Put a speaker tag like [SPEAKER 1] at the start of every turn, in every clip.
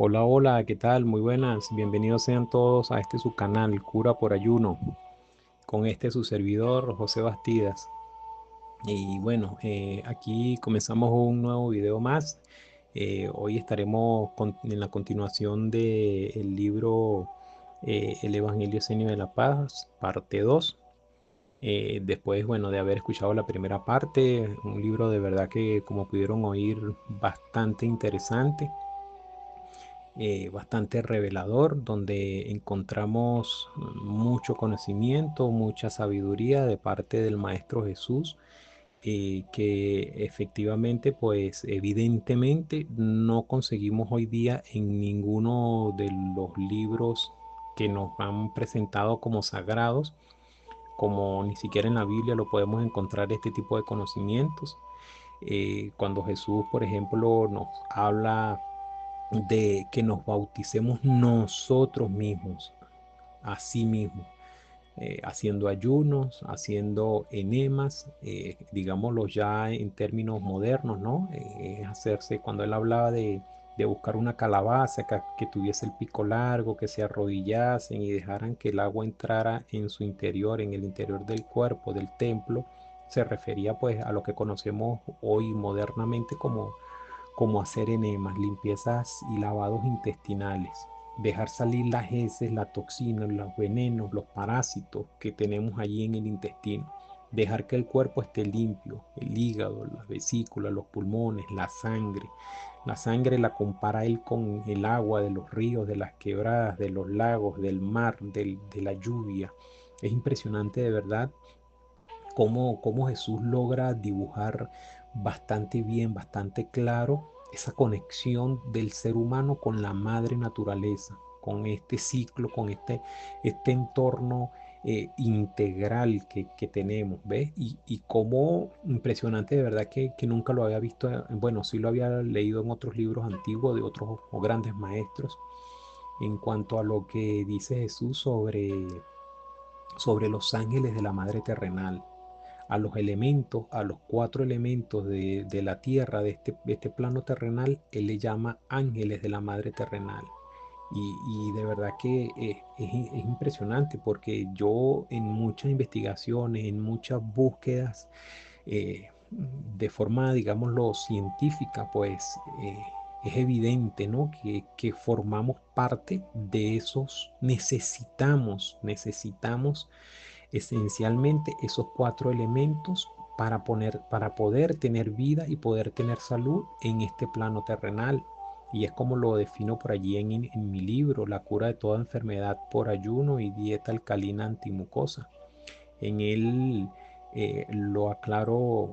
[SPEAKER 1] Hola, hola, ¿qué tal? Muy buenas. Bienvenidos sean todos a este su canal, Cura por Ayuno, con este su servidor, José Bastidas. Y bueno, aquí comenzamos un nuevo video más. Hoy estaremos en la continuación del libro El Evangelio Escenio de la Paz, parte 2. Después, bueno, de haber escuchado la primera parte, un libro de verdad que, como pudieron oír, bastante interesante, bastante revelador, donde encontramos mucho conocimiento, mucha sabiduría de parte del Maestro Jesús, que efectivamente, pues evidentemente no conseguimos hoy día en ninguno de los libros que nos han presentado como sagrados, como ni siquiera en la Biblia lo podemos encontrar este tipo de conocimientos. Cuando Jesús, por ejemplo, nos habla de que nos bauticemos nosotros mismos, a sí mismos, haciendo ayunos, haciendo enemas, digámoslo ya en términos modernos, ¿no? Hacerse, cuando él hablaba de buscar una calabaza que tuviese el pico largo, que se arrodillasen y dejaran que el agua entrara en su interior, en el interior del cuerpo, del templo, se refería pues a lo que conocemos hoy modernamente como hacer enemas, limpiezas y lavados intestinales, dejar salir las heces, la toxina, los venenos, los parásitos que tenemos allí en el intestino, dejar que el cuerpo esté limpio, el hígado, las vesículas, los pulmones, la sangre. La sangre la compara él con el agua de los ríos, de las quebradas, de los lagos, del mar, de la lluvia. Es impresionante de verdad cómo Jesús logra dibujar bastante bien, bastante claro esa conexión del ser humano con la madre naturaleza, con este ciclo, con este entorno integral que tenemos, ¿ves? Y cómo impresionante de verdad que nunca lo había visto, bueno, sí lo había leído en otros libros antiguos de otros o grandes maestros, en cuanto a lo que dice Jesús sobre los ángeles de la madre terrenal, a los elementos, a los cuatro elementos de la tierra, de este plano terrenal, él le llama ángeles de la madre terrenal. Y de verdad que es impresionante porque yo en muchas investigaciones, en muchas búsquedas, de forma, digámoslo, científica, pues es evidente, ¿no? Que formamos parte de esos, necesitamos esencialmente esos cuatro elementos para poder tener vida y poder tener salud en este plano terrenal. Y es como lo defino por allí en mi libro, La cura de toda enfermedad por ayuno y dieta alcalina antimucosa. En él lo aclaro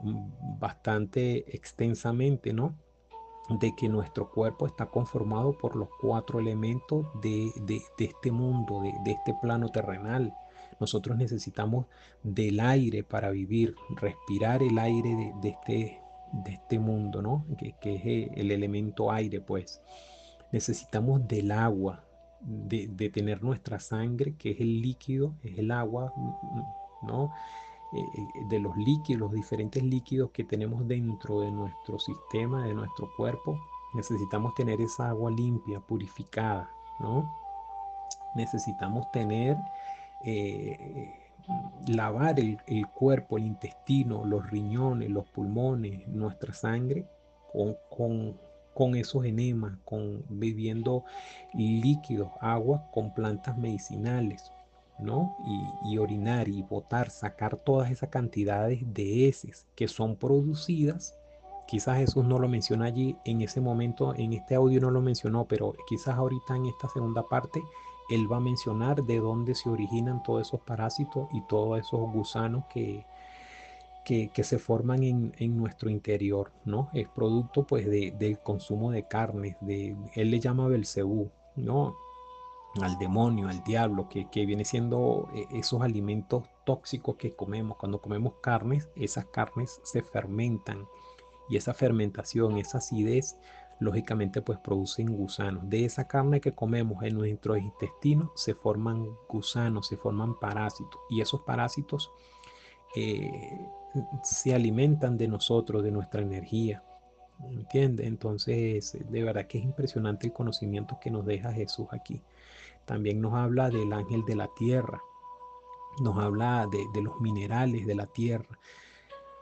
[SPEAKER 1] bastante extensamente, ¿no? De que nuestro cuerpo está conformado por los cuatro elementos de este mundo, de este plano terrenal. Nosotros necesitamos del aire para vivir, respirar el aire de este mundo, ¿no? Que es el elemento aire, pues. Necesitamos del agua, de tener nuestra sangre, que es el líquido, es el agua, ¿no? De los líquidos, los diferentes líquidos que tenemos dentro de nuestro sistema, de nuestro cuerpo, necesitamos tener esa agua limpia, purificada, ¿no? Necesitamos tener, eh, lavar el cuerpo, el intestino, los riñones, los pulmones, nuestra sangre con esos enemas, bebiendo líquidos, agua con plantas medicinales, ¿no? Y orinar y botar, sacar todas esas cantidades de heces que son producidas. Quizás Jesús no lo menciona allí en ese momento, en este audio no lo mencionó, pero quizás ahorita en esta segunda parte él va a mencionar de dónde se originan todos esos parásitos y todos esos gusanos que se forman en nuestro interior, ¿no? Es producto pues del consumo de carnes, él le llama Belcebú, ¿no? Al demonio, al diablo, que viene siendo esos alimentos tóxicos que comemos. Cuando comemos carnes, esas carnes se fermentan y esa fermentación, esa acidez, lógicamente pues producen gusanos. De esa carne que comemos en nuestros intestinos se forman gusanos, se forman parásitos y esos parásitos se alimentan de nosotros, de nuestra energía. ¿entiende? Entonces, de verdad que es impresionante el conocimiento que nos deja Jesús aquí. También nos habla del ángel de la tierra, nos habla de los minerales de la tierra,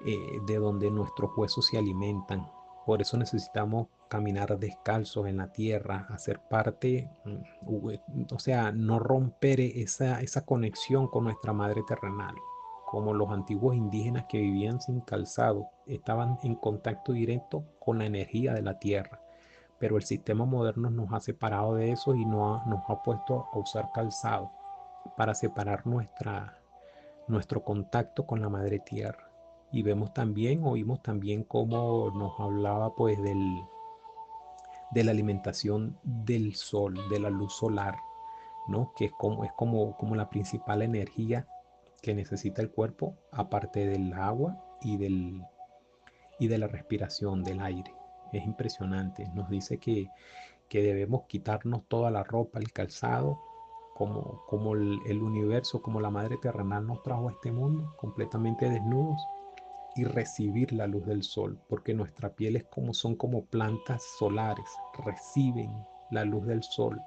[SPEAKER 1] de donde nuestros huesos se alimentan. Por eso necesitamos caminar descalzos en la tierra, hacer parte, o sea, no romper esa conexión con nuestra madre terrenal. Como los antiguos indígenas que vivían sin calzado, estaban en contacto directo con la energía de la tierra. Pero el sistema moderno nos ha separado de eso y nos ha puesto a usar calzado para separar nuestro contacto con la madre tierra. Y vemos también, oímos también cómo nos hablaba pues de la alimentación del sol, de la luz solar, ¿no? Que es como la principal energía que necesita el cuerpo, aparte del agua y de la respiración del aire. Es impresionante. Nos dice que debemos quitarnos toda la ropa, el calzado, como el universo, como la madre terrenal nos trajo a este mundo, completamente desnudos, y recibir la luz del sol, porque nuestra piel son como plantas solares, reciben la luz del sol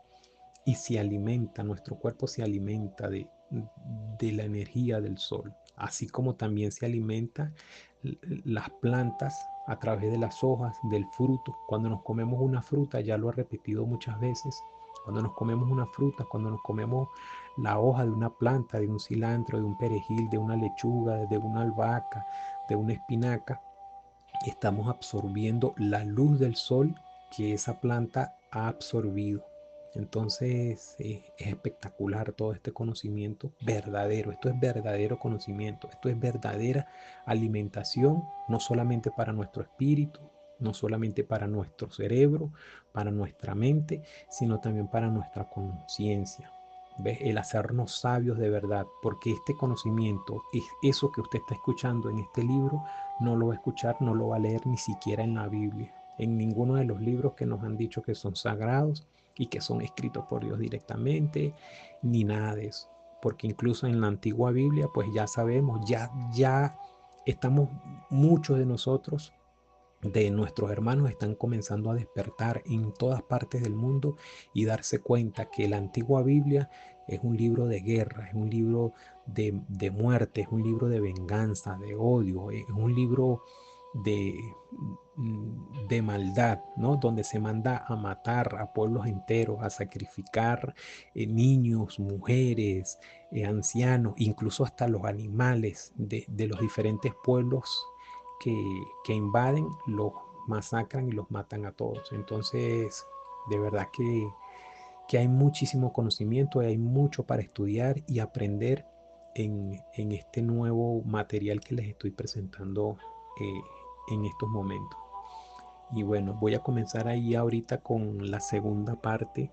[SPEAKER 1] y se alimenta, nuestro cuerpo se alimenta de la energía del sol, así como también se alimenta las plantas a través de las hojas, del fruto. Cuando nos comemos una fruta, ya lo he repetido muchas veces, cuando nos comemos una fruta, cuando nos comemos la hoja de una planta, de un cilantro, de un perejil, de una lechuga, de una albahaca, de una espinaca, estamos absorbiendo la luz del sol que esa planta ha absorbido. Entonces es espectacular todo este conocimiento verdadero. Esto es verdadero conocimiento. Esto es verdadera alimentación, no solamente para nuestro espíritu, no solamente para nuestro cerebro, para nuestra mente, sino también para nuestra conciencia. ¿Ves? El hacernos sabios de verdad, porque este conocimiento, es eso que usted está escuchando en este libro, no lo va a escuchar, no lo va a leer ni siquiera en la Biblia, en ninguno de los libros que nos han dicho que son sagrados y que son escritos por Dios directamente, ni nada de eso. Porque incluso en la antigua Biblia, pues ya sabemos, ya estamos, muchos de nosotros, de nuestros hermanos, están comenzando a despertar en todas partes del mundo y darse cuenta que la antigua Biblia es un libro de guerra, es un libro de muerte, es un libro de venganza, de odio, es un libro de, de maldad, ¿no? Donde se manda a matar a pueblos enteros, a sacrificar niños, mujeres, ancianos, incluso hasta los animales de los diferentes pueblos que invaden, los masacran y los matan a todos. Entonces, de verdad que hay muchísimo conocimiento, hay mucho para estudiar y aprender en este nuevo material que les estoy presentando en estos momentos. Y bueno, voy a comenzar ahí ahorita con la segunda parte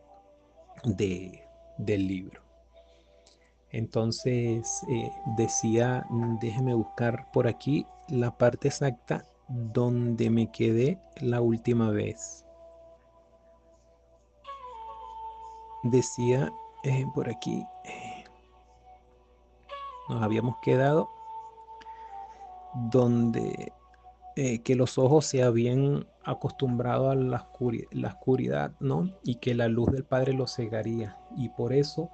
[SPEAKER 1] del libro. Entonces decía, déjeme buscar por aquí la parte exacta donde me quedé la última vez. Decía por aquí, nos habíamos quedado donde que los ojos se habían acostumbrado a la oscuridad, ¿no? Y que la luz del Padre los cegaría. Y por eso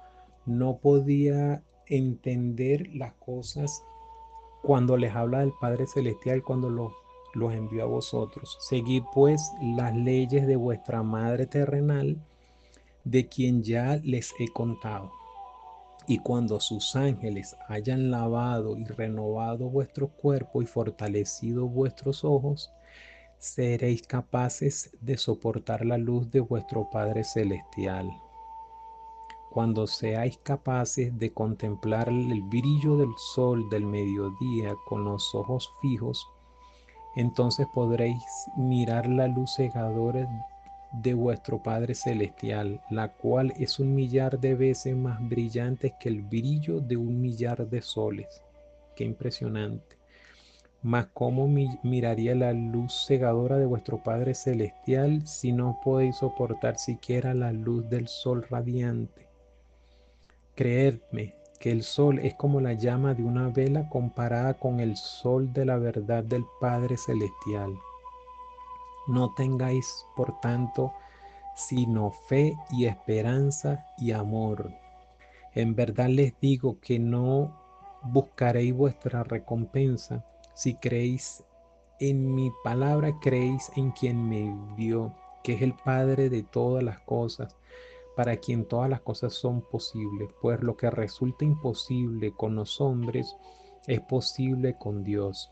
[SPEAKER 1] no podía entender las cosas cuando les habla del Padre Celestial, cuando los envió a vosotros. Seguid pues las leyes de vuestra Madre terrenal, de quien ya les he contado. Y cuando sus ángeles hayan lavado y renovado vuestro cuerpo y fortalecido vuestros ojos, seréis capaces de soportar la luz de vuestro Padre Celestial. Cuando seáis capaces de contemplar el brillo del sol del mediodía con los ojos fijos, entonces podréis mirar la luz cegadora de vuestro Padre Celestial, la cual es 1.000.000 de veces más brillante que el brillo de 1.000.000 de soles. Qué impresionante. Mas ¿cómo miraría la luz cegadora de vuestro Padre Celestial si no podéis soportar siquiera la luz del sol radiante? Creedme que el sol es como la llama de una vela comparada con el sol de la verdad del Padre Celestial. No tengáis, por tanto, sino fe y esperanza y amor. En verdad les digo que no buscaréis vuestra recompensa si creéis en mi palabra, creéis en quien me envió, que es el Padre de todas las cosas, para quien todas las cosas son posibles, pues lo que resulta imposible con los hombres es posible con Dios.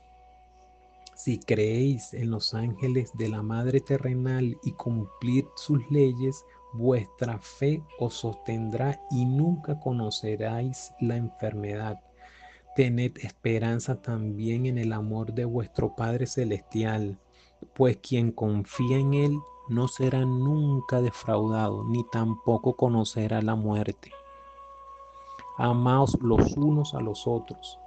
[SPEAKER 1] Si creéis en los ángeles de la Madre terrenal y cumplid sus leyes, vuestra fe os sostendrá y nunca conoceráis la enfermedad. Tened esperanza también en el amor de vuestro Padre Celestial, pues quien confía en Él no será nunca defraudado, ni tampoco conocerá la muerte. Amaos los unos a los otros,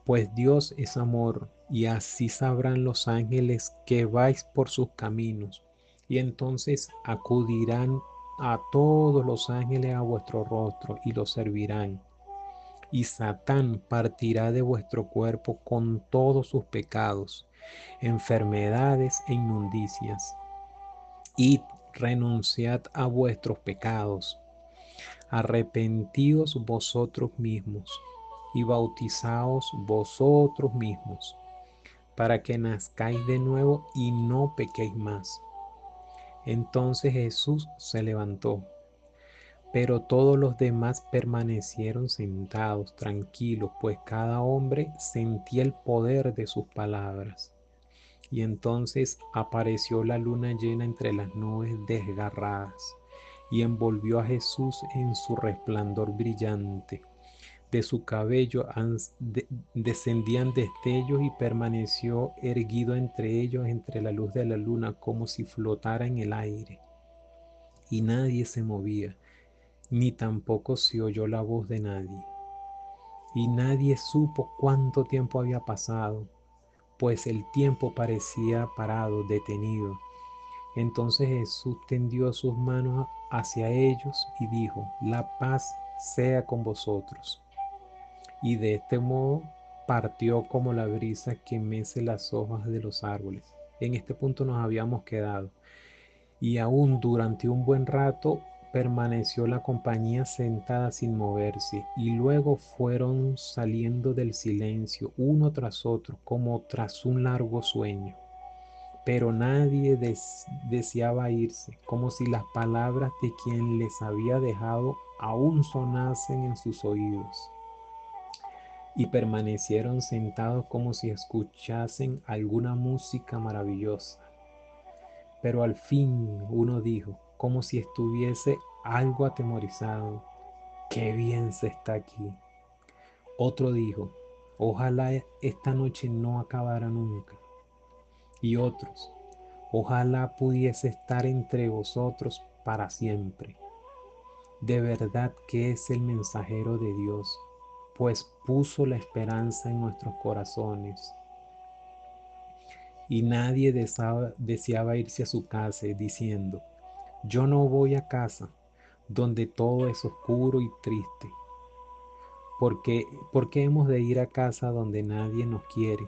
[SPEAKER 1] pues Dios es amor, y así sabrán los ángeles que vais por sus caminos, y entonces acudirán a todos los ángeles a vuestro rostro y los servirán. Y Satán partirá de vuestro cuerpo con todos sus pecados, enfermedades e inmundicias. Y renunciad a vuestros pecados. Arrepentíos vosotros mismos y bautizaos vosotros mismos, para que nazcáis de nuevo y no pequéis más. Entonces Jesús se levantó, pero todos los demás permanecieron sentados, tranquilos, pues cada hombre sentía el poder de sus palabras. Y entonces apareció la luna llena entre las nubes desgarradas y envolvió a Jesús en su resplandor brillante. De su cabello descendían destellos y permaneció erguido entre ellos, entre la luz de la luna, como si flotara en el aire. Y nadie se movía, ni tampoco se oyó la voz de nadie. Y nadie supo cuánto tiempo había pasado, pues el tiempo parecía parado, detenido. Entonces Jesús tendió sus manos hacia ellos y dijo: la paz sea con vosotros. Y de este modo partió como la brisa que mece las hojas de los árboles. En este punto nos habíamos quedado. Y aún durante un buen rato permaneció la compañía sentada sin moverse, y luego fueron saliendo del silencio uno tras otro, como tras un largo sueño. Pero nadie deseaba irse, como si las palabras de quien les había dejado aún sonasen en sus oídos. Y permanecieron sentados como si escuchasen alguna música maravillosa. Pero al fin uno dijo, como si estuviese algo atemorizado: qué bien se está aquí. Otro dijo: ojalá esta noche no acabara nunca. Y otros: ojalá pudiese estar entre vosotros para siempre. De verdad que es el mensajero de Dios, pues puso la esperanza en nuestros corazones. Y nadie deseaba irse a su casa diciendo: yo no voy a casa donde todo es oscuro y triste. Porque hemos de ir a casa donde nadie nos quiere.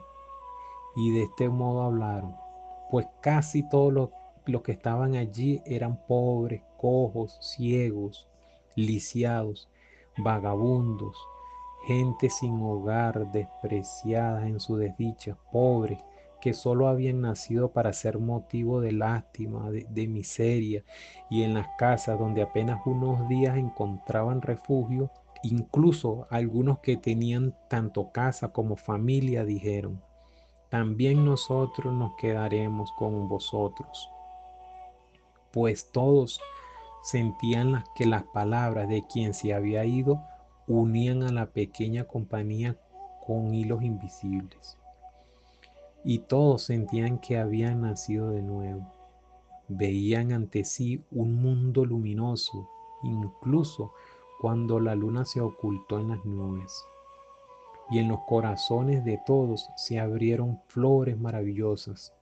[SPEAKER 1] Y de este modo hablaron, pues casi todos los que estaban allí eran pobres, cojos, ciegos, lisiados, vagabundos, gente sin hogar, despreciada en su desdicha, pobres, que solo habían nacido para ser motivo de lástima, de miseria, y en las casas donde apenas unos días encontraban refugio, incluso algunos que tenían tanto casa como familia dijeron: también nosotros nos quedaremos con vosotros. Pues todos sentían que las palabras de quien se había ido unían a la pequeña compañía con hilos invisibles. Y todos sentían que habían nacido de nuevo. Veían ante sí un mundo luminoso, incluso cuando la luna se ocultó en las nubes. Y en los corazones de todos se abrieron flores maravillosas,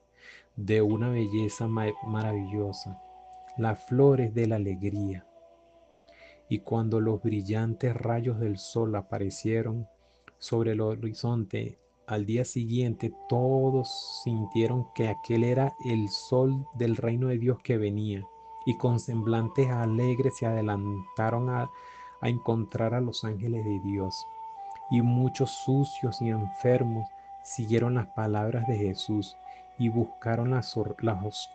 [SPEAKER 1] de una belleza maravillosa, las flores de la alegría. Y cuando los brillantes rayos del sol aparecieron sobre el horizonte, Al día siguiente todos sintieron que aquel era el sol del reino de Dios que venía, y con semblantes alegres se adelantaron a encontrar a los ángeles de Dios. Y muchos sucios y enfermos siguieron las palabras de Jesús y buscaron las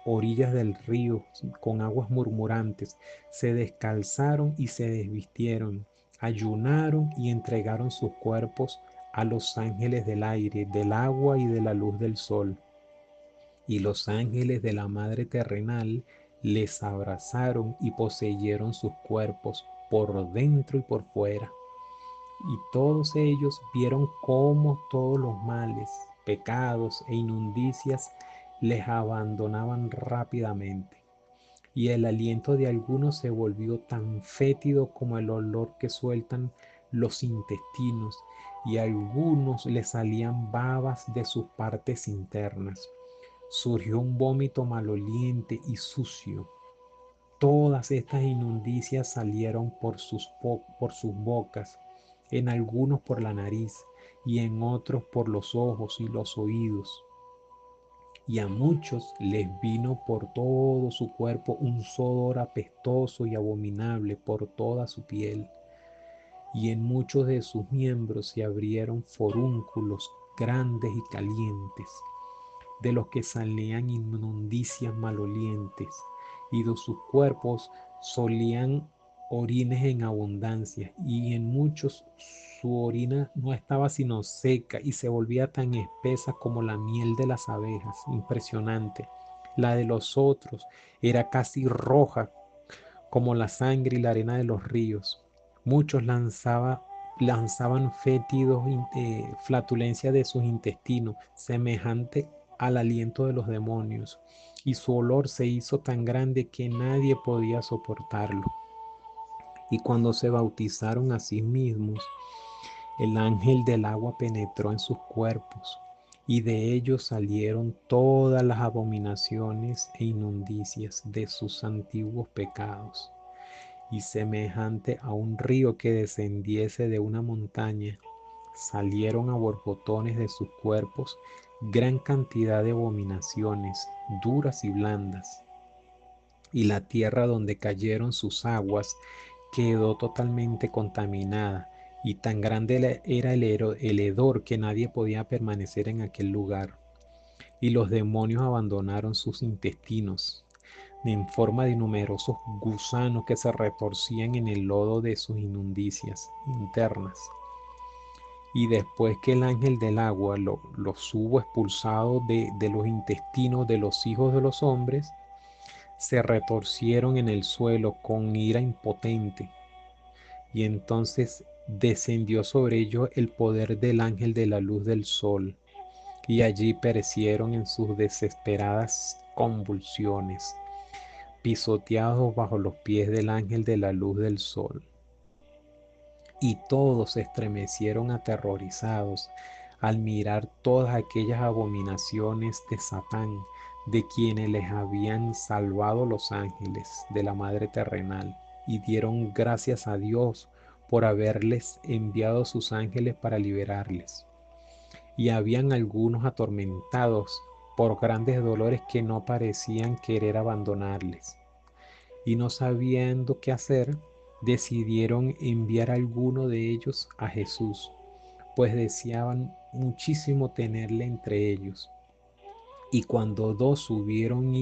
[SPEAKER 1] orillas del río con aguas murmurantes. Se descalzaron y se desvistieron, ayunaron y entregaron sus cuerpos a los ángeles del aire, del agua y de la luz del sol. Y los ángeles de la madre terrenal les abrazaron y poseyeron sus cuerpos por dentro y por fuera. Y todos ellos vieron cómo todos los males, pecados e inundicias les abandonaban rápidamente. Y el aliento de algunos se volvió tan fétido como el olor que sueltan los intestinos, y a algunos les salían babas de sus partes internas. Surgió un vómito maloliente y sucio. Todas estas inundicias salieron por sus bocas, en algunos por la nariz y en otros por los ojos y los oídos. Y a muchos les vino por todo su cuerpo un sudor apestoso y abominable por toda su piel. Y en muchos de sus miembros se abrieron forúnculos grandes y calientes, de los que salían inmundicias malolientes, y de sus cuerpos solían orines en abundancia, y en muchos su orina no estaba sino seca y se volvía tan espesa como la miel de las abejas, impresionante. La de los otros era casi roja como la sangre y la arena de los ríos. Muchos lanzaban fétidos flatulencia de sus intestinos, semejante al aliento de los demonios, y su olor se hizo tan grande que nadie podía soportarlo. Y cuando se bautizaron a sí mismos, el ángel del agua penetró en sus cuerpos, y de ellos salieron todas las abominaciones e inundicias de sus antiguos pecados. Y semejante a un río que descendiese de una montaña, salieron a borbotones de sus cuerpos gran cantidad de abominaciones, duras y blandas. Y la tierra donde cayeron sus aguas quedó totalmente contaminada, y tan grande era el hedor que nadie podía permanecer en aquel lugar. Y los demonios abandonaron sus intestinos en forma de numerosos gusanos que se retorcían en el lodo de sus inundicias internas. Y después que el ángel del agua los hubo expulsado de los intestinos de los hijos de los hombres, se retorcieron en el suelo con ira impotente. Y entonces descendió sobre ellos el poder del ángel de la luz del sol, y allí perecieron en sus desesperadas convulsiones, pisoteados bajo los pies del ángel de la luz del sol. Y todos se estremecieron aterrorizados al mirar todas aquellas abominaciones de Satán, de quienes les habían salvado los ángeles de la madre terrenal, y dieron gracias a Dios por haberles enviado sus ángeles para liberarles. Y habían algunos atormentados por grandes dolores que no parecían querer abandonarles, y no sabiendo qué hacer, decidieron enviar a alguno de ellos a Jesús, pues deseaban muchísimo tenerle entre ellos. Y cuando dos fueron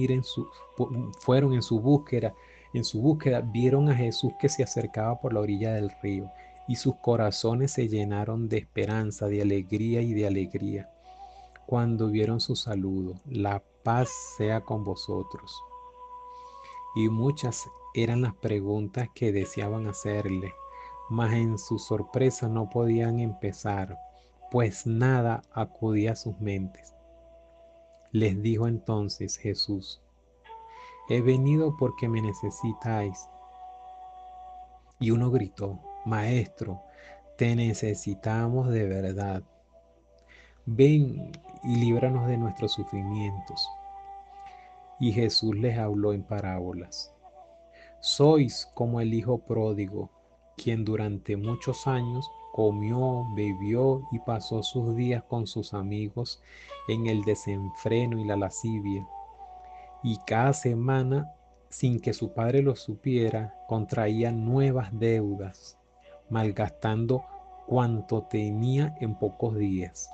[SPEAKER 1] en su búsqueda, vieron a Jesús que se acercaba por la orilla del río, y sus corazones se llenaron de esperanza, de alegría y de alegría. Cuando vieron su saludo, la paz sea con vosotros. Y muchas eran las preguntas que deseaban hacerle, mas en su sorpresa no podían empezar, pues nada acudía a sus mentes. Les dijo entonces Jesús: he venido porque me necesitáis. Y uno gritó: Maestro, te necesitamos de verdad. Ven y líbranos de nuestros sufrimientos. Y Jesús les habló en parábolas. Sois como el hijo pródigo, quien durante muchos años comió, bebió y pasó sus días con sus amigos en el desenfreno y la lascivia. Y cada semana, sin que su padre lo supiera, contraía nuevas deudas, malgastando cuanto tenía en pocos días.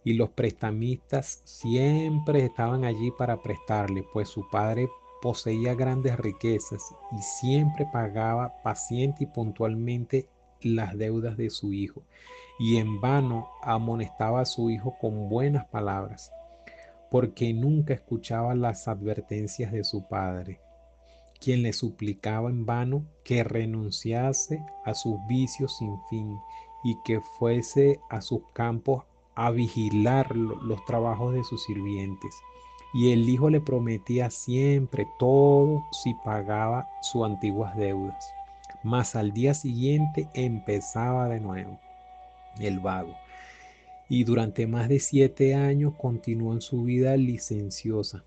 [SPEAKER 1] Y los prestamistas siempre estaban allí para prestarle, pues su padre poseía grandes riquezas y siempre pagaba paciente y puntualmente las deudas de su hijo. Y en vano amonestaba a su hijo con buenas palabras, porque nunca escuchaba las advertencias de su padre, quien le suplicaba en vano que renunciase a sus vicios sin fin y que fuese a sus campos a vigilar los trabajos de sus sirvientes. Y el hijo le prometía siempre todo si pagaba sus antiguas deudas. Mas al día siguiente empezaba de nuevo el vago. Y durante más de 7 años continuó en su vida licenciosa,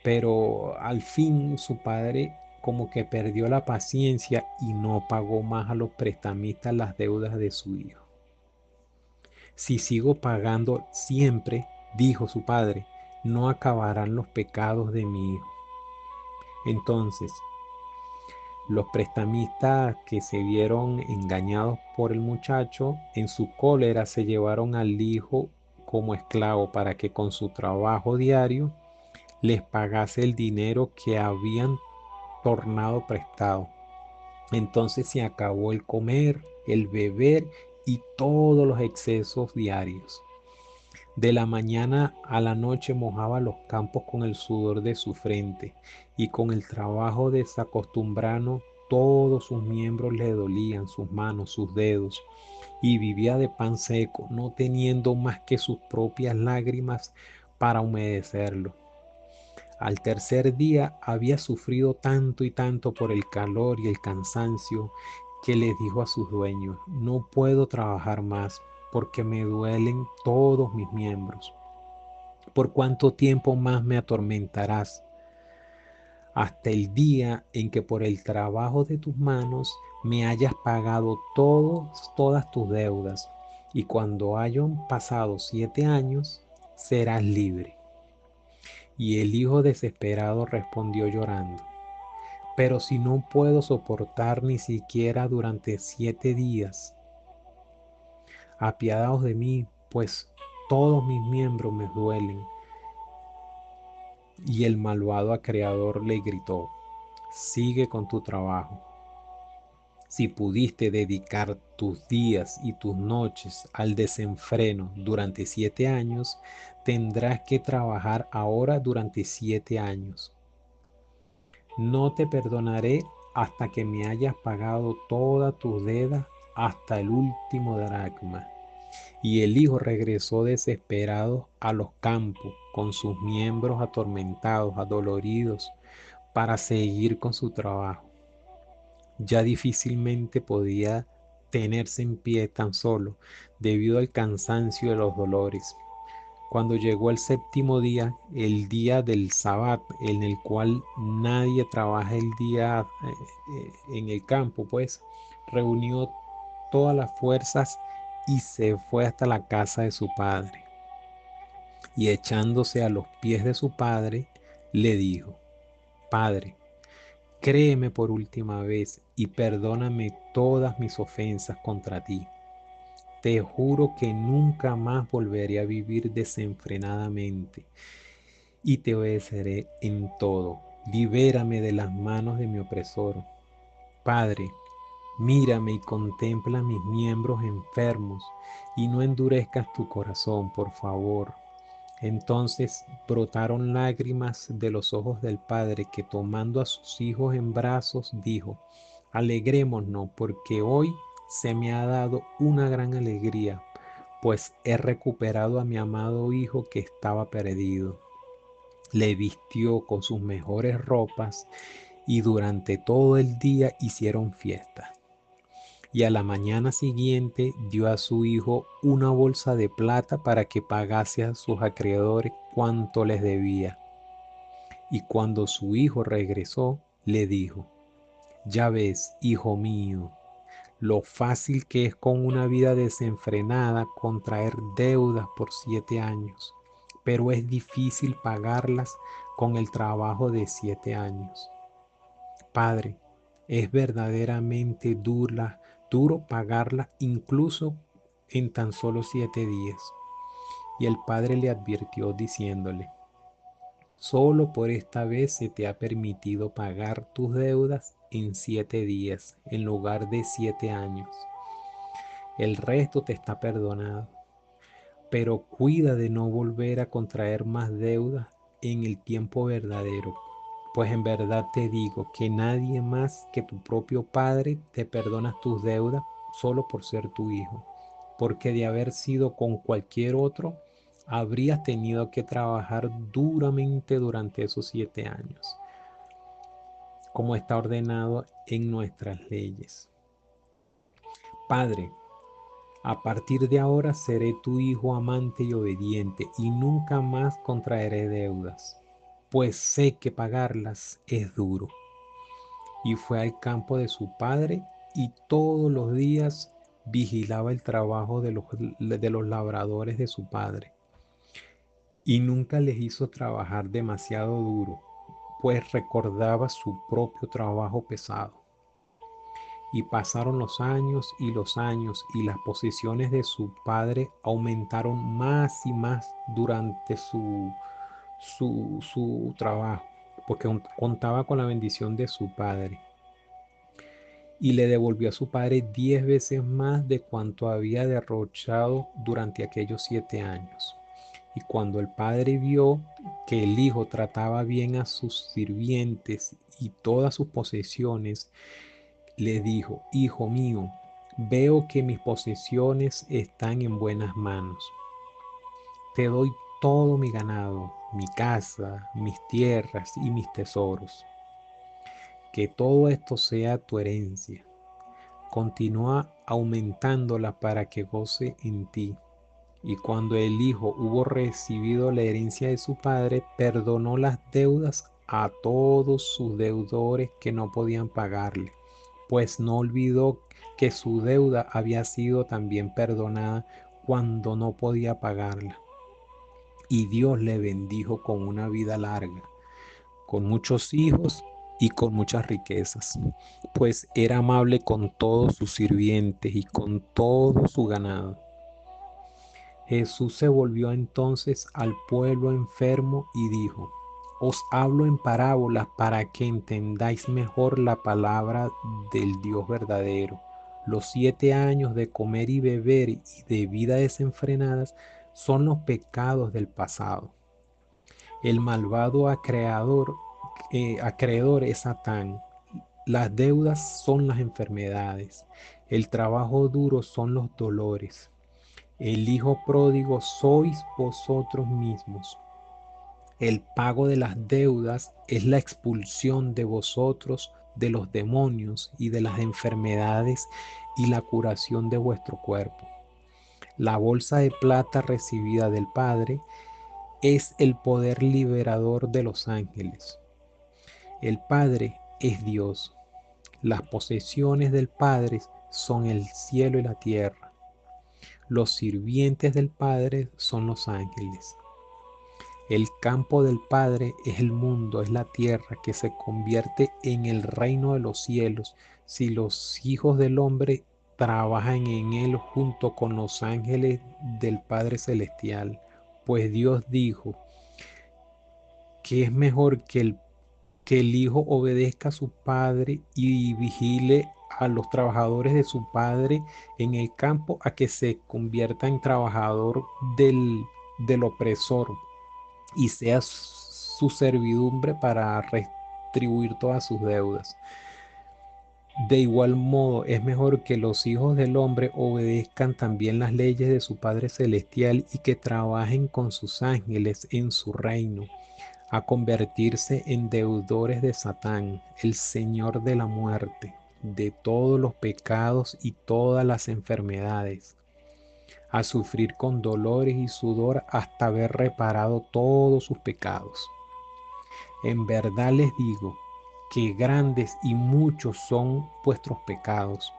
[SPEAKER 1] pero al fin su padre como que perdió la paciencia y no pagó más a los prestamistas las deudas de su hijo. Si sigo pagando siempre, dijo su padre, no acabarán los pecados de mi hijo. Entonces, los prestamistas que se vieron engañados por el muchacho, en su cólera se llevaron al hijo como esclavo para que con su trabajo diario les pagase el dinero que habían tornado prestado. Entonces se acabó el comer, el beber y todos los excesos diarios. De la mañana a la noche mojaba los campos con el sudor de su frente y con el trabajo desacostumbrado todos sus miembros le dolían, sus manos, sus dedos, y vivía de pan seco, no teniendo más que sus propias lágrimas para humedecerlo. Al tercer día había sufrido tanto y tanto por el calor y el cansancio que les dijo a sus dueños, no puedo trabajar más porque me duelen todos mis miembros. ¿Por cuánto tiempo más me atormentarás? Hasta el día en que por el trabajo de tus manos me hayas pagado todas tus deudas. Y cuando hayan pasado 7 años, serás libre. Y el hijo desesperado respondió llorando, pero si no puedo soportar ni siquiera durante 7 días, apiadaos de mí, pues todos mis miembros me duelen. Y el malvado acreedor le gritó, sigue con tu trabajo. Si pudiste dedicar tus días y tus noches al desenfreno durante 7 años, tendrás que trabajar ahora durante 7 años. No te perdonaré hasta que me hayas pagado todas tus deudas hasta el último dracma. Y el hijo regresó desesperado a los campos, con sus miembros atormentados, adoloridos, para seguir con su trabajo. Ya difícilmente podía tenerse en pie tan solo, debido al cansancio y los dolores. Cuando llegó el séptimo día, el día del Sabbat, en el cual nadie trabaja el día en el campo, pues reunió todas las fuerzas y se fue hasta la casa de su padre. Y echándose a los pies de su padre, le dijo, Padre, créeme por última vez y perdóname todas mis ofensas contra ti. Te juro que nunca más volveré a vivir desenfrenadamente y te obedeceré en todo. Libérame de las manos de mi opresor. Padre, mírame y contempla mis miembros enfermos y no endurezcas tu corazón, por favor. Entonces brotaron lágrimas de los ojos del padre que tomando a sus hijos en brazos dijo, alegrémonos porque hoy se me ha dado una gran alegría, pues he recuperado a mi amado hijo que estaba perdido. Le vistió con sus mejores ropas y durante todo el día hicieron fiesta. Y a la mañana siguiente dio a su hijo una bolsa de plata para que pagase a sus acreedores cuanto les debía. Y cuando su hijo regresó, le dijo, ya ves, hijo mío, lo fácil que es con una vida desenfrenada contraer deudas por 7 años, pero es difícil pagarlas con el trabajo de 7 años. Padre, es verdaderamente duro pagarla incluso en tan solo 7 días. Y el padre le advirtió diciéndole, solo por esta vez se te ha permitido pagar tus deudas en 7 días en lugar de 7 años. El resto te está perdonado, pero cuida de no volver a contraer más deudas en el tiempo verdadero, pues en verdad te digo que nadie más que tu propio Padre te perdona tus deudas solo por ser tu hijo, porque de haber sido con cualquier otro, habrías tenido que trabajar duramente durante esos 7 años, como está ordenado en nuestras leyes. Padre, a partir de ahora seré tu hijo amante y obediente y nunca más contraeré deudas, pues sé que pagarlas es duro. Y fue al campo de su padre y todos los días vigilaba el trabajo de los labradores de su padre. Y nunca les hizo trabajar demasiado duro, pues recordaba su propio trabajo pesado. Y pasaron los años y las posesiones de su padre aumentaron más y más durante su trabajo, porque contaba con la bendición de su padre. Y le devolvió a su padre 10 veces más de cuanto había derrochado durante aquellos 7 años. Y cuando el padre vio que el hijo trataba bien a sus sirvientes y todas sus posesiones, le dijo, hijo mío, veo que mis posesiones están en buenas manos. Te doy todo mi ganado, mi casa, mis tierras y mis tesoros. Que todo esto sea tu herencia. Continúa aumentándola para que goce en ti. Y cuando el hijo hubo recibido la herencia de su padre, perdonó las deudas a todos sus deudores que no podían pagarle, pues no olvidó que su deuda había sido también perdonada cuando no podía pagarla. Y Dios le bendijo con una vida larga, con muchos hijos y con muchas riquezas, pues era amable con todos sus sirvientes y con todo su ganado. Jesús se volvió entonces al pueblo enfermo y dijo, os hablo en parábolas para que entendáis mejor la palabra del Dios verdadero. Los 7 años de comer y beber y de vida desenfrenadas son los pecados del pasado. El malvado acreedor es Satán. Las deudas son las enfermedades. El trabajo duro son los dolores. El hijo pródigo sois vosotros mismos. El pago de las deudas es la expulsión de vosotros de los demonios y de las enfermedades y la curación de vuestro cuerpo. La bolsa de plata recibida del Padre es el poder liberador de los ángeles. El Padre es Dios. Las posesiones del Padre son el cielo y la tierra. Los sirvientes del Padre son los ángeles. El campo del Padre es el mundo, es la tierra que se convierte en el reino de los cielos si los hijos del hombre trabajan en él junto con los ángeles del Padre Celestial. Pues Dios dijo que es mejor que el hijo obedezca a su padre y vigile a los trabajadores de su padre en el campo a que se convierta en trabajador del opresor y sea su servidumbre para retribuir todas sus deudas. De igual modo, es mejor que los hijos del hombre obedezcan también las leyes de su Padre Celestial y que trabajen con sus ángeles en su reino, a convertirse en deudores de Satán, el Señor de la muerte, de todos los pecados y todas las enfermedades, a sufrir con dolores y sudor hasta haber reparado todos sus pecados. En verdad les digo que grandes y muchos son vuestros pecados,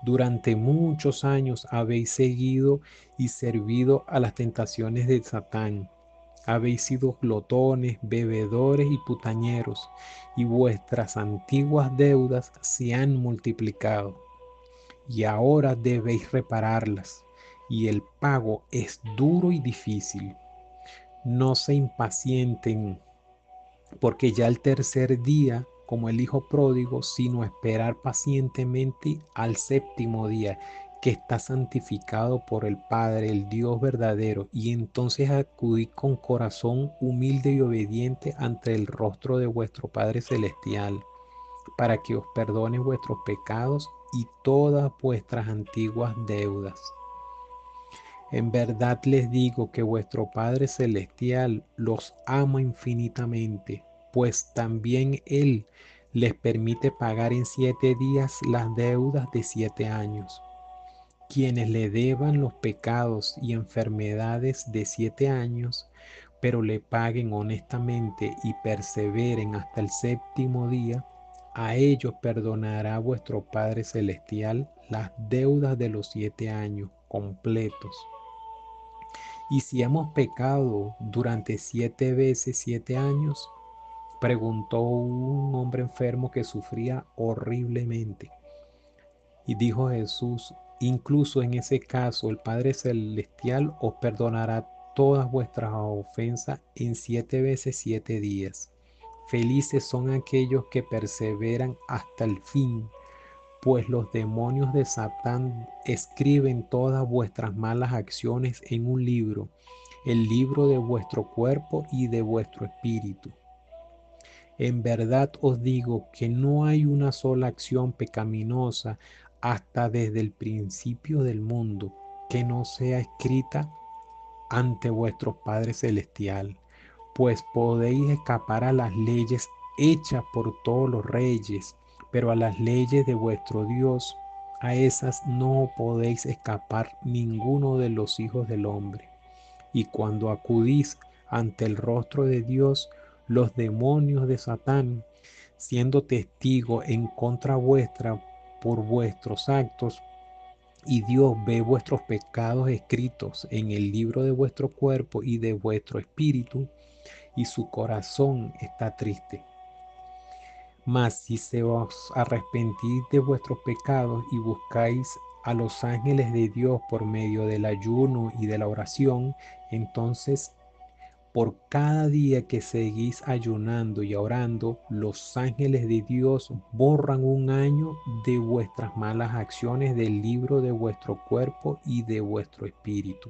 [SPEAKER 1] Durante muchos años habéis seguido y servido a las tentaciones de Satán. Habéis sido glotones, bebedores y putañeros, y vuestras antiguas deudas se han multiplicado. Y ahora debéis repararlas, y el pago es duro y difícil. No se impacienten, porque ya el tercer día, como el hijo pródigo, sino esperar pacientemente al séptimo día, que está santificado por el Padre, el Dios verdadero, y entonces acudid con corazón humilde y obediente ante el rostro de vuestro Padre Celestial, para que os perdone vuestros pecados y todas vuestras antiguas deudas. En verdad les digo que vuestro Padre Celestial los ama infinitamente, pues también Él les permite pagar en 7 días las deudas de 7 años. Quienes le deban los pecados y enfermedades de 7 años, pero le paguen honestamente y perseveren hasta el séptimo día, a ellos perdonará vuestro Padre Celestial las deudas de los 7 años completos. ¿Y si hemos pecado durante 7 veces 7 años? Preguntó un hombre enfermo que sufría horriblemente. Y dijo Jesús, incluso en ese caso el Padre Celestial os perdonará todas vuestras ofensas en 7 veces 7 días. Felices son aquellos que perseveran hasta el fin, pues los demonios de Satán escriben todas vuestras malas acciones en un libro, el libro de vuestro cuerpo y de vuestro espíritu. En verdad os digo que no hay una sola acción pecaminosa hasta desde el principio del mundo que no sea escrita ante vuestro Padre Celestial, pues podéis escapar a las leyes hechas por todos los reyes, pero a las leyes de vuestro Dios, a esas no podéis escapar ninguno de los hijos del hombre. Y cuando acudís ante el rostro de Dios, los demonios de Satán, siendo testigos en contra vuestra por vuestros actos, y Dios ve vuestros pecados escritos en el libro de vuestro cuerpo y de vuestro espíritu, y su corazón está triste. Mas si se os arrepentís de vuestros pecados y buscáis a los ángeles de Dios por medio del ayuno y de la oración, entonces por cada día que seguís ayunando y orando, los ángeles de Dios borran un año de vuestras malas acciones del libro de vuestro cuerpo y de vuestro espíritu.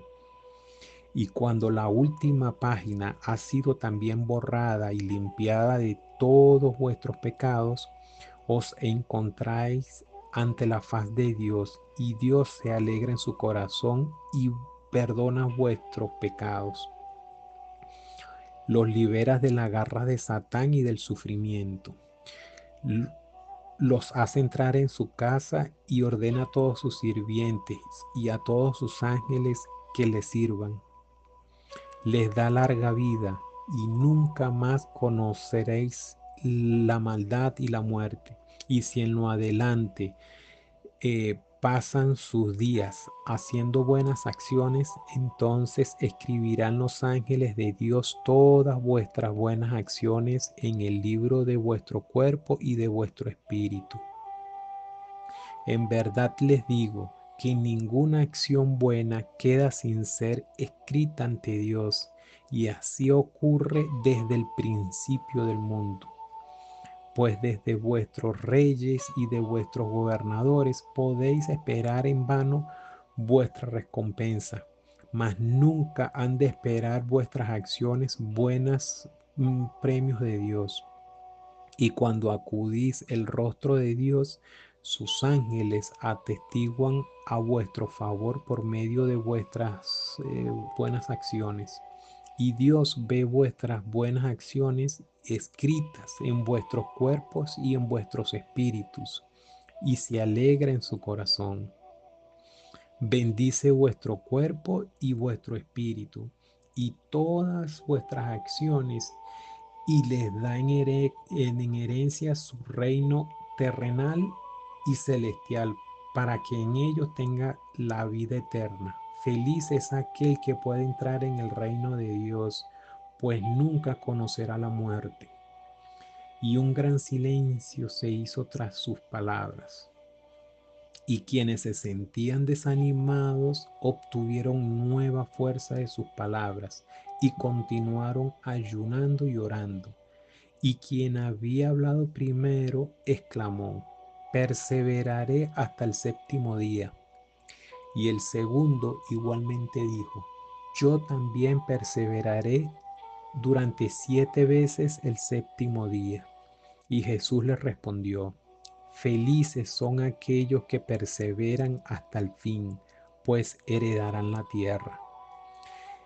[SPEAKER 1] Y cuando la última página ha sido también borrada y limpiada de todos vuestros pecados, os encontráis ante la faz de Dios, y Dios se alegra en su corazón y perdona vuestros pecados. Los liberas de la garra de Satán y del sufrimiento. Los hace entrar en su casa y ordena a todos sus sirvientes y a todos sus ángeles que les sirvan. Les da larga vida y nunca más conoceréis la maldad y la muerte. Y si en lo adelante pasan sus días haciendo buenas acciones, entonces escribirán los ángeles de Dios todas vuestras buenas acciones en el libro de vuestro cuerpo y de vuestro espíritu. En verdad les digo que ninguna acción buena queda sin ser escrita ante Dios, y así ocurre desde el principio del mundo. Pues desde vuestros reyes y de vuestros gobernadores podéis esperar en vano vuestra recompensa, mas nunca han de esperar vuestras acciones buenas premios de Dios. Y cuando acudís el rostro de Dios, sus ángeles atestiguan a vuestro favor por medio de vuestras buenas acciones. Y Dios ve vuestras buenas acciones escritas en vuestros cuerpos y en vuestros espíritus, y se alegra en su corazón. Bendice vuestro cuerpo y vuestro espíritu, y todas vuestras acciones, y les da en herencia su reino terrenal y celestial, para que en ellos tenga la vida eterna. Feliz es aquel que puede entrar en el reino de Dios, pues nunca conocerá la muerte. Y un gran silencio se hizo tras sus palabras. Y quienes se sentían desanimados obtuvieron nueva fuerza de sus palabras y continuaron ayunando y orando. Y quien había hablado primero exclamó: perseveraré hasta el séptimo día. Y el segundo igualmente dijo: yo también perseveraré durante 7 veces el séptimo día. Y Jesús les respondió: felices son aquellos que perseveran hasta el fin, pues heredarán la tierra.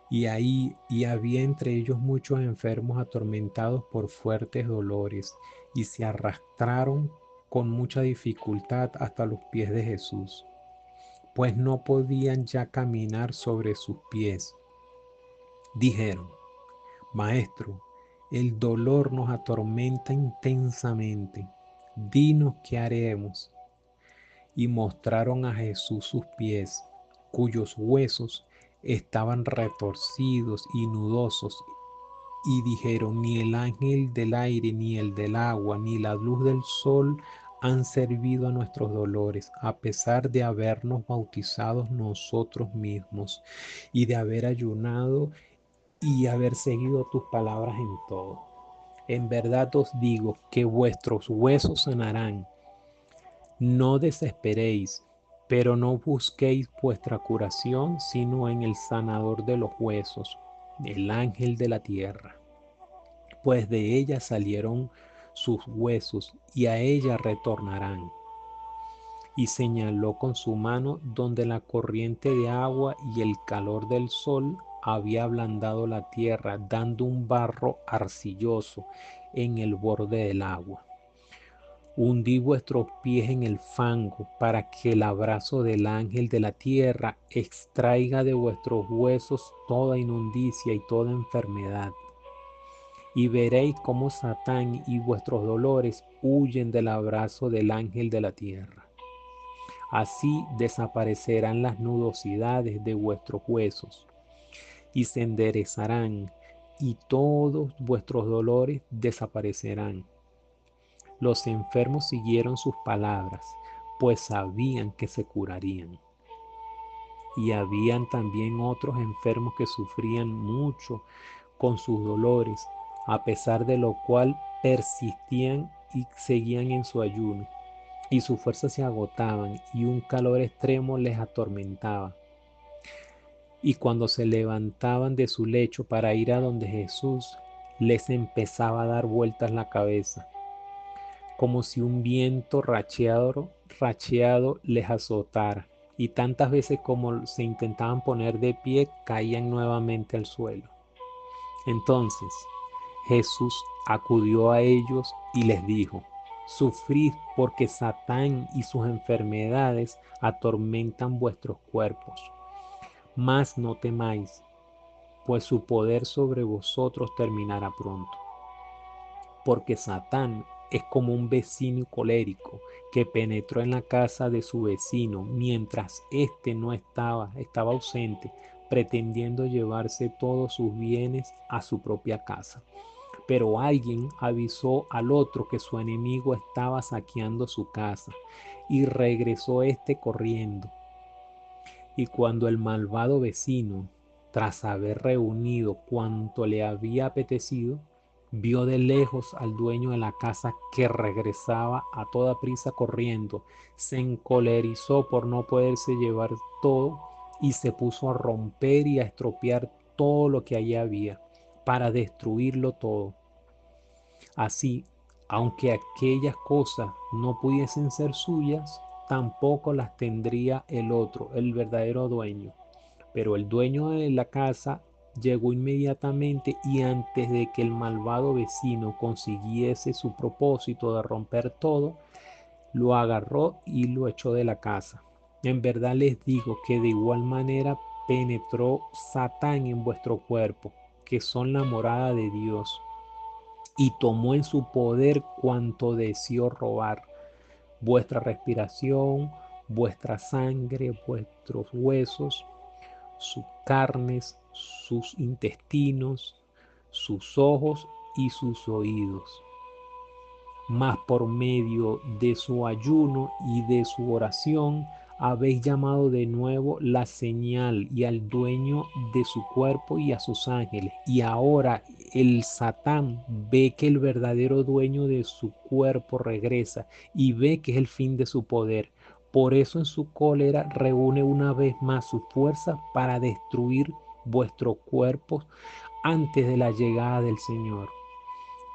[SPEAKER 1] Y había entre ellos muchos enfermos atormentados por fuertes dolores, y se arrastraron con mucha dificultad hasta los pies de Jesús, pues no podían ya caminar sobre sus pies. Dijeron: Maestro, el dolor nos atormenta intensamente. Dinos qué haremos. Y mostraron a Jesús sus pies, cuyos huesos estaban retorcidos y nudosos, y dijeron: ni el ángel del aire, ni el del agua, ni la luz del sol han servido a nuestros dolores, a pesar de habernos bautizados nosotros mismos, y de haber ayunado y haber seguido tus palabras en todo. En verdad os digo que vuestros huesos sanarán. No desesperéis, pero no busquéis vuestra curación, sino en el sanador de los huesos, el ángel de la tierra. Pues de ella salieron sus huesos, y a ella retornarán. Y señaló con su mano donde la corriente de agua y el calor del sol había ablandado la tierra, dando un barro arcilloso en el borde del agua. Hundí vuestros pies en el fango, para que el abrazo del ángel de la tierra extraiga de vuestros huesos toda inmundicia y toda enfermedad. Y veréis cómo Satán y vuestros dolores huyen del abrazo del ángel de la tierra. Así desaparecerán las nudosidades de vuestros huesos, y se enderezarán, y todos vuestros dolores desaparecerán. Los enfermos siguieron sus palabras, pues sabían que se curarían. Y habían también otros enfermos que sufrían mucho con sus dolores, a pesar de lo cual persistían y seguían en su ayuno, y sus fuerzas se agotaban, y un calor extremo les atormentaba. Y cuando se levantaban de su lecho para ir a donde Jesús, les empezaba a dar vueltas la cabeza, como si un viento racheado les azotara, y tantas veces como se intentaban poner de pie, caían nuevamente al suelo. Entonces Jesús acudió a ellos y les dijo: sufrid, porque Satán y sus enfermedades atormentan vuestros cuerpos. Mas no temáis, pues su poder sobre vosotros terminará pronto. Porque Satán es como un vecino colérico que penetró en la casa de su vecino mientras éste no estaba ausente, pretendiendo llevarse todos sus bienes a su propia casa. Pero alguien avisó al otro que su enemigo estaba saqueando su casa, y regresó éste corriendo. Y cuando el malvado vecino, tras haber reunido cuanto le había apetecido, vio de lejos al dueño de la casa que regresaba a toda prisa corriendo, se encolerizó por no poderse llevar todo, y se puso a romper y a estropear todo lo que allí había, para destruirlo todo. Así, aunque aquellas cosas no pudiesen ser suyas, tampoco las tendría el otro, el verdadero dueño. Pero el dueño de la casa llegó inmediatamente, y antes de que el malvado vecino consiguiese su propósito de romper todo, lo agarró y lo echó de la casa. En verdad les digo que de igual manera penetró Satán en vuestro cuerpo, que son la morada de Dios, y tomó en su poder cuanto deseó robar: vuestra respiración, vuestra sangre, vuestros huesos, sus carnes, sus intestinos, sus ojos y sus oídos. Mas por medio de su ayuno y de su oración habéis llamado de nuevo la señal y al dueño de su cuerpo y a sus ángeles. Y ahora el Satán ve que el verdadero dueño de su cuerpo regresa y ve que es el fin de su poder. Por eso en su cólera reúne una vez más sus fuerzas para destruir vuestros cuerpos antes de la llegada del Señor.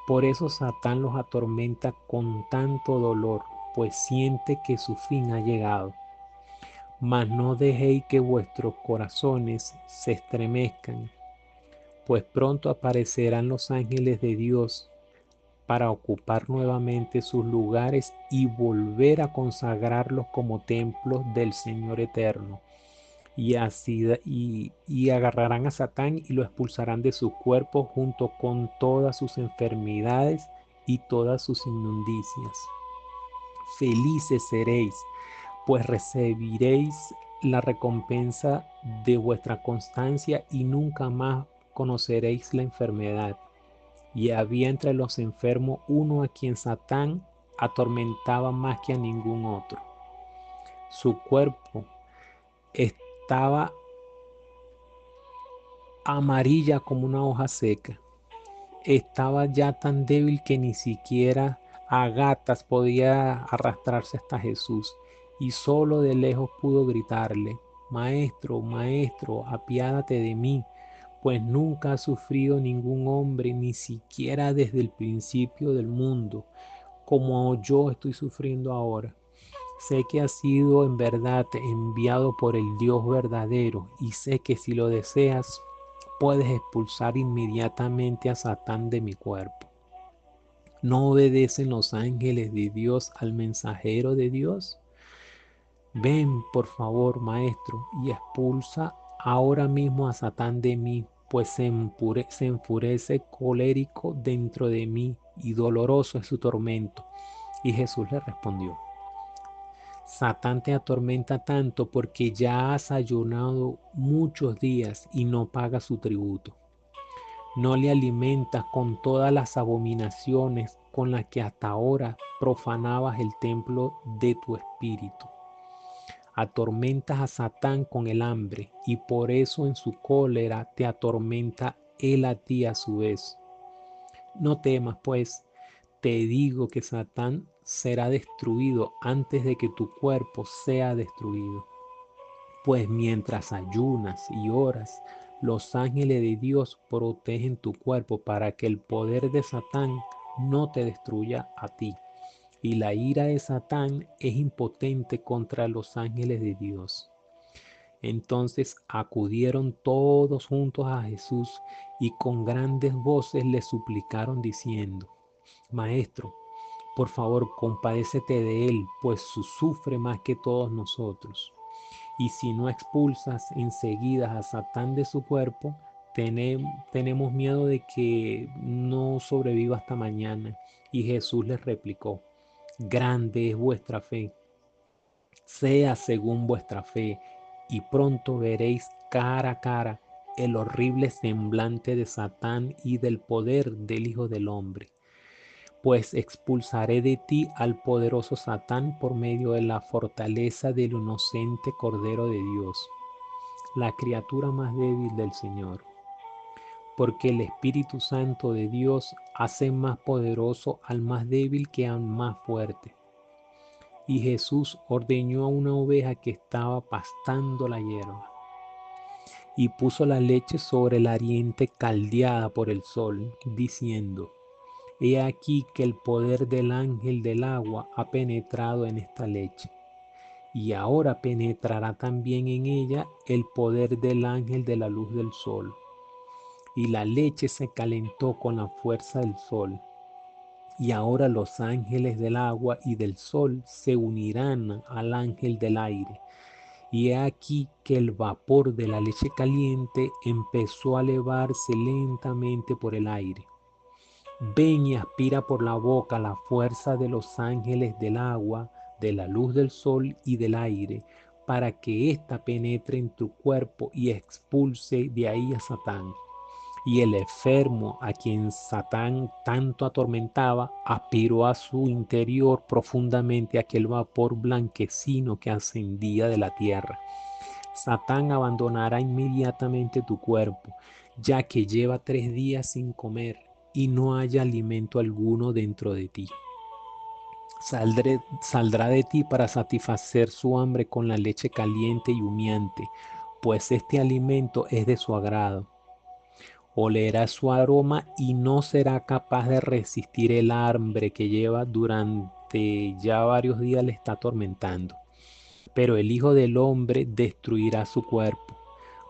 [SPEAKER 1] Por eso Satán los atormenta con tanto dolor, pues siente que su fin ha llegado. Mas no dejéis que vuestros corazones se estremezcan, pues pronto aparecerán los ángeles de Dios para ocupar nuevamente sus lugares y volver a consagrarlos como templos del Señor eterno. Y así y agarrarán a Satán y lo expulsarán de su cuerpo junto con todas sus enfermedades y todas sus inmundicias. Felices seréis, pues recibiréis la recompensa de vuestra constancia y nunca más conoceréis la enfermedad. Y había entre los enfermos uno a quien Satán atormentaba más que a ningún otro. Su cuerpo estaba amarilla como una hoja seca. Estaba ya tan débil que ni siquiera a gatas podía arrastrarse hasta Jesús, y solo de lejos pudo gritarle: Maestro, maestro, apiádate de mí, pues nunca ha sufrido ningún hombre, ni siquiera desde el principio del mundo, como yo estoy sufriendo ahora. Sé que has sido en verdad enviado por el Dios verdadero, y sé que si lo deseas, puedes expulsar inmediatamente a Satán de mi cuerpo. ¿No obedecen los ángeles de Dios al mensajero de Dios? Ven, por favor, maestro, y expulsa ahora mismo a Satán de mí, pues se enfurece colérico dentro de mí y doloroso es su tormento. Y Jesús le respondió: Satán te atormenta tanto porque ya has ayunado muchos días y no pagas su tributo. No le alimentas con todas las abominaciones con las que hasta ahora profanabas el templo de tu espíritu. Atormentas a Satán con el hambre y por eso en su cólera te atormenta él a ti a su vez. No temas, pues, te digo que Satán será destruido antes de que tu cuerpo sea destruido. Pues mientras ayunas y oras, los ángeles de Dios protegen tu cuerpo para que el poder de Satán no te destruya a ti. Y la ira de Satán es impotente contra los ángeles de Dios. Entonces acudieron todos juntos a Jesús y con grandes voces le suplicaron diciendo: Maestro, por favor, compadécete de él, pues sufre más que todos nosotros. Y si no expulsas enseguida a Satán de su cuerpo, tenemos miedo de que no sobreviva hasta mañana. Y Jesús les replicó: Grande es vuestra fe, sea según vuestra fe, y pronto veréis cara a cara el horrible semblante de Satán y del poder del Hijo del Hombre. Pues expulsaré de ti al poderoso Satán por medio de la fortaleza del inocente Cordero de Dios, la criatura más débil del Señor. Porque el Espíritu Santo de Dios hace más poderoso al más débil que al más fuerte. Y Jesús ordenó a una oveja que estaba pastando la hierba, y puso la leche sobre la ariente caldeada por el sol, diciendo: He aquí que el poder del ángel del agua ha penetrado en esta leche, y ahora penetrará también en ella el poder del ángel de la luz del sol. Y la leche se calentó con la fuerza del sol, y ahora los ángeles del agua y del sol se unirán al ángel del aire. Y he aquí que el vapor de la leche caliente empezó a elevarse lentamente por el aire. Ven y aspira por la boca la fuerza de los ángeles del agua de la luz del sol y del aire, para que ésta penetre en tu cuerpo y expulse de ahí a Satán. Y el enfermo a quien Satán tanto atormentaba aspiró a su interior profundamente aquel vapor blanquecino que ascendía de la tierra. Satán abandonará inmediatamente tu cuerpo, ya que lleva 3 días sin comer y no haya alimento alguno dentro de ti. Saldrá de ti para satisfacer su hambre con la leche caliente y humeante, pues este alimento es de su agrado. Olerá su aroma y no será capaz de resistir el hambre que lleva durante ya varios días le está atormentando. Pero el Hijo del Hombre destruirá su cuerpo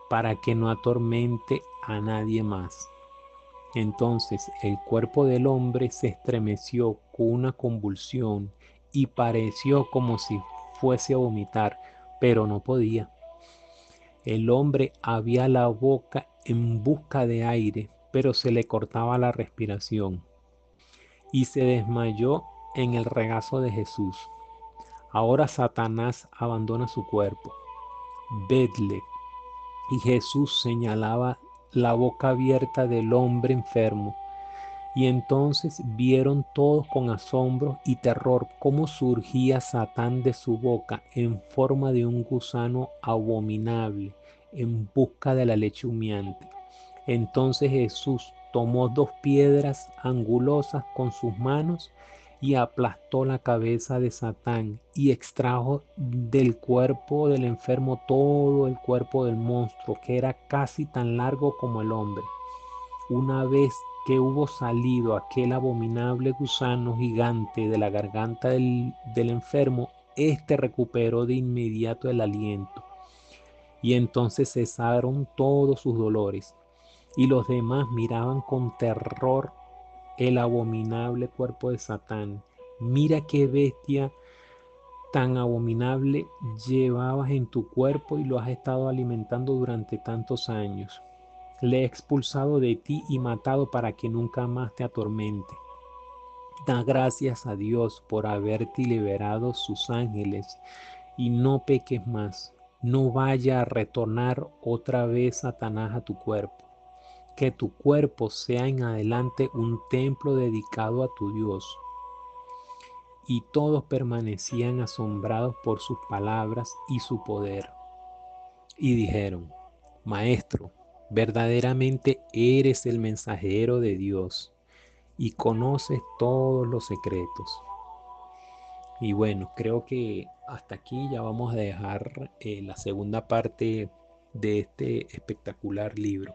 [SPEAKER 1] para que no atormente a nadie más. Entonces el cuerpo del hombre se estremeció con una convulsión y pareció como si fuese a vomitar, pero no podía. El hombre abría la boca en busca de aire, pero se le cortaba la respiración y se desmayó en el regazo de Jesús. Ahora Satanás abandona su cuerpo. Vedle. Y Jesús señalaba la boca abierta del hombre enfermo. Y entonces vieron todos con asombro y terror cómo surgía Satán de su boca en forma de un gusano abominable en busca de la leche humeante. Entonces Jesús tomó 2 piedras angulosas con sus manos y aplastó la cabeza de Satán y extrajo del cuerpo del enfermo todo el cuerpo del monstruo, que era casi tan largo como el hombre. Una vez que hubo salido aquel abominable gusano gigante de la garganta del enfermo, éste recuperó de inmediato el aliento y entonces cesaron todos sus dolores y los demás miraban con terror el abominable cuerpo de Satán. Mira qué bestia tan abominable llevabas en tu cuerpo y lo has estado alimentando durante tantos años. Le he expulsado de ti y matado para que nunca más te atormente. Da gracias a Dios por haberte liberado sus ángeles y no peques más. No vaya a retornar otra vez Satanás a tu cuerpo. Que tu cuerpo sea en adelante un templo dedicado a tu Dios. Y todos permanecían asombrados por sus palabras y su poder. Y dijeron, Maestro, verdaderamente eres el mensajero de Dios y conoces todos los secretos. Y bueno, creo que hasta aquí ya vamos a dejar la segunda parte de este espectacular libro.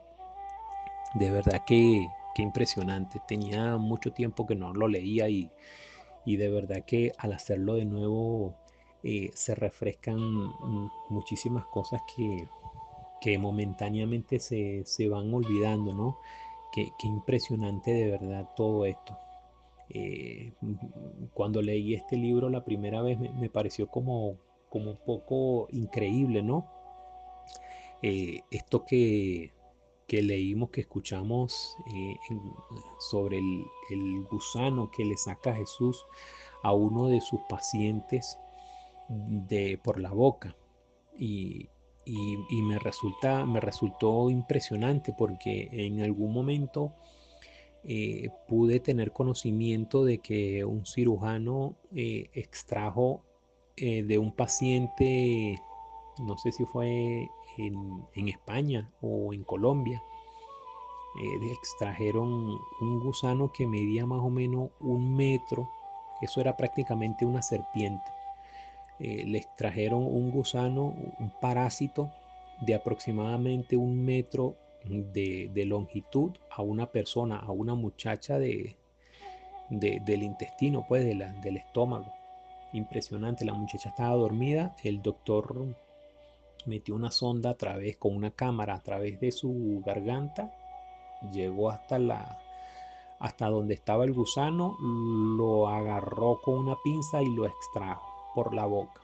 [SPEAKER 1] De verdad que impresionante. Tenía mucho tiempo que no lo leía y de verdad que al hacerlo de nuevo se refrescan muchísimas cosas que momentáneamente se van olvidando, ¿no? Qué impresionante de verdad todo esto. Eh, Cuando leí este libro la primera vez me pareció como un poco increíble, ¿no? Esto que leímos, que escuchamos sobre el gusano que le saca a Jesús a uno de sus pacientes por la boca. Y, y me resultó impresionante porque en algún momento pude tener conocimiento de que un cirujano extrajo de un paciente, no sé si fue en España o en Colombia, extrajeron un gusano que medía más o menos 1 metro, eso era prácticamente una serpiente. Le extrajeron un gusano, un parásito de aproximadamente 1 metro de longitud a una persona, a una muchacha del intestino, pues del estómago. Impresionante, la muchacha estaba dormida, el doctor metió una sonda a través, con una cámara a través de su garganta, llegó hasta donde estaba el gusano, lo agarró con una pinza y lo extrajo por la boca.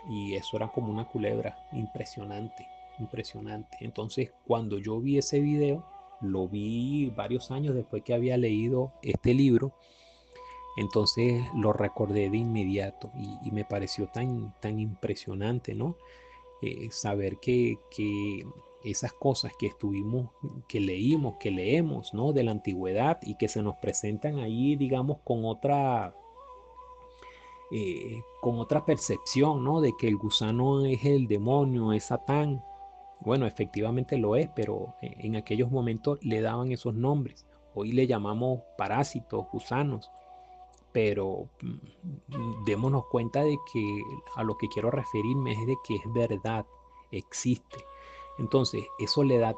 [SPEAKER 1] Y eso era como una culebra, impresionante, impresionante. Entonces, cuando yo vi ese video, lo vi varios años después que había leído este libro, Entonces lo recordé de inmediato y me pareció tan impresionante, ¿no? Saber que esas cosas que estuvimos, que leímos, que leemos, ¿no? De la antigüedad y que se nos presentan ahí, digamos, con otra percepción, ¿no? De que el gusano es el demonio, es Satán. Bueno, efectivamente lo es, pero en aquellos momentos le daban esos nombres. Hoy le llamamos parásitos, gusanos, pero démonos cuenta de que a lo que quiero referirme es de que es verdad, existe. Entonces, eso le da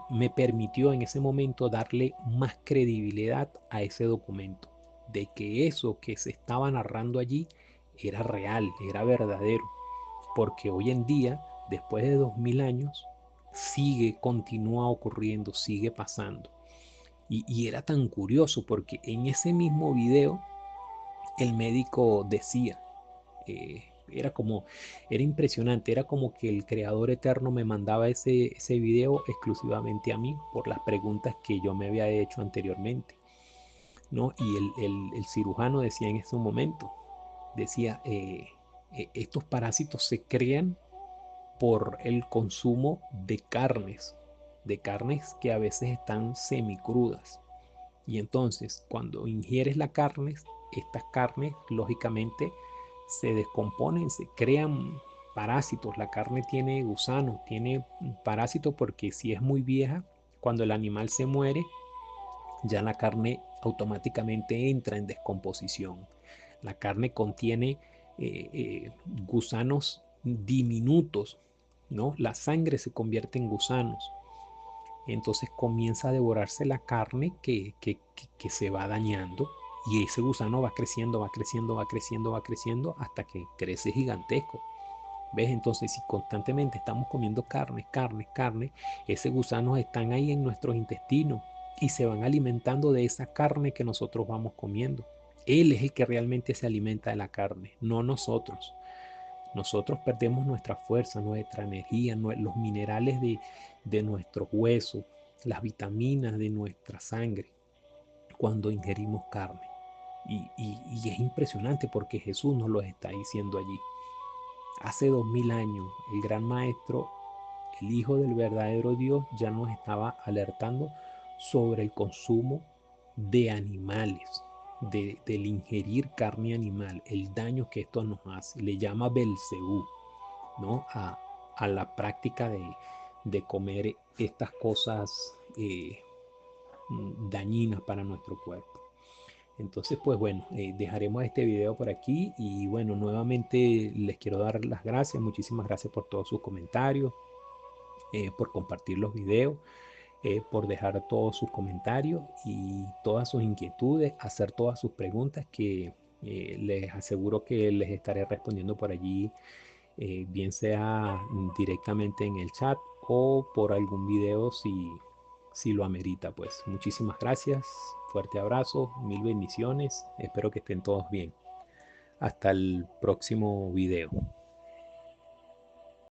[SPEAKER 1] me permitió en ese momento darle más credibilidad a ese documento, de que eso que se estaba narrando allí era real, era verdadero, porque hoy en día, después de 2000 años, continúa ocurriendo, sigue pasando. Y era tan curioso porque en ese mismo video el médico decía, era impresionante, era como que el creador eterno me mandaba ese video exclusivamente a mí por las preguntas que yo me había hecho anteriormente, ¿no? Y el cirujano decía en ese momento, decía, estos parásitos se crean por el consumo de carnes que a veces están semicrudas. Y entonces, cuando ingieres la carne, estas carnes, lógicamente, se descomponen, se crean parásitos. La carne tiene gusanos, tiene parásitos porque si es muy vieja, cuando el animal se muere, ya la carne automáticamente entra en descomposición. La carne contiene gusanos diminutos, ¿no? La sangre se convierte en gusanos. Entonces comienza a devorarse la carne que se va dañando y ese gusano va creciendo, va creciendo, va creciendo, va creciendo hasta que crece gigantesco. ¿Ves? Entonces, si constantemente estamos comiendo carne, carne, carne, ese gusanos están ahí en nuestros intestinos y se van alimentando de esa carne que nosotros vamos comiendo. Él es el que realmente se alimenta de la carne, no nosotros. Nosotros perdemos nuestra fuerza, nuestra energía, los minerales de nuestros huesos, las vitaminas de nuestra sangre cuando ingerimos carne. Y es impresionante porque Jesús nos lo está diciendo allí. Hace 2000 años, el gran maestro, el Hijo del verdadero Dios, ya nos estaba alertando sobre el consumo de animales, del ingerir carne animal, el daño que esto nos hace. Le llama Belcebú, ¿no? A la práctica de comer estas cosas dañinas para nuestro cuerpo. Entonces, pues bueno, dejaremos este video por aquí y bueno, nuevamente les quiero dar las gracias, muchísimas gracias por todos sus comentarios, por compartir los videos, por dejar todos sus comentarios y todas sus inquietudes, hacer todas sus preguntas que les aseguro que les estaré respondiendo por allí, bien sea directamente en el chat o por algún video si lo amerita. Pues muchísimas gracias, fuerte abrazo, mil bendiciones, espero que estén todos bien. Hasta el próximo video.